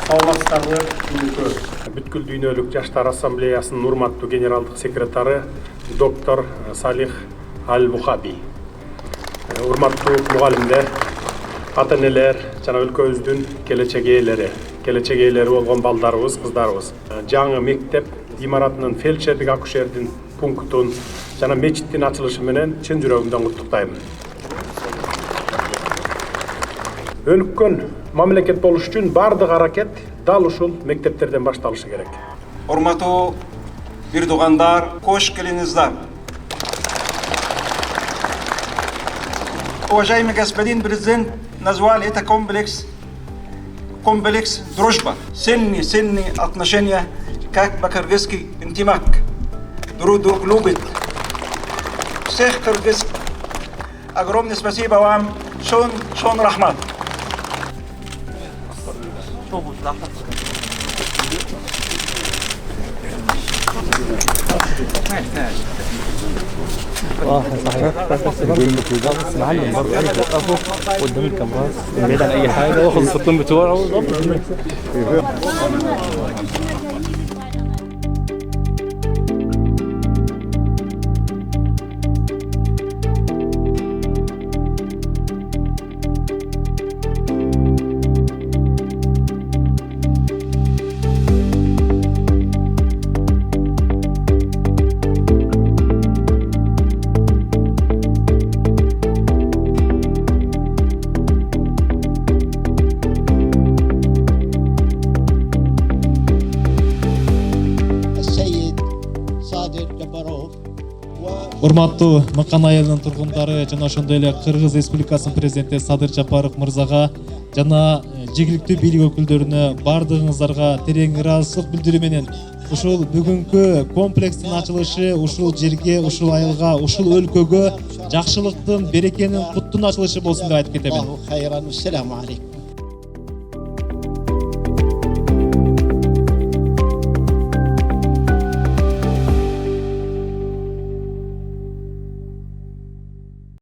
Саламатсыздарбы күнүкө. Бүткүл дүйнөлүк жаштар ассамблеясынын урматтуу генералдык секретары доктор Салих Аль-Бухаби. Урматтуу мугалимдер, ата-энелер жана өлкөбүздүн келечек ээлери болгон балдарыбыз, кыздарыбыз. Жаңы мектеп имаратынын фельдшердик акушердин пунктун жана мечиттин ачылышы менен чын жүрөгүмдөн куттуктаймын. Өнүккөн мамлекет болуш үчүн бардык аракет дал ушул мектептерден башталышы керек. Урматтуу бирдугандар, кош келиңиздер. Уважаемый господин президент назвал это комплекс дружба. Сильные отношения, как по-кыргызски интимак. Друг любит. Всех кыргыз. Огромное спасибо вам. Шон рахмат. معلم برضه وقفوا قدام الكاميرات بعيد عن اي حاجه واخد الصوتين بتوعه Урматтуу Мыкан айылынын тургундары жана ошондой эле Кыргыз Республикасынын президенти Садыр Жапаров мырзага жана жергиликтүү бийлик өкүлдөрүнө бардыгыңыздарга терең ыраазычылык билдирүү менен ушул бүгүнкү комплекстин ачылышы ушул жерге, ушул айылга, ушул өлкөгө жакшылыктын, берекенин, куттун ачылышы болсун деп айтып кетемин.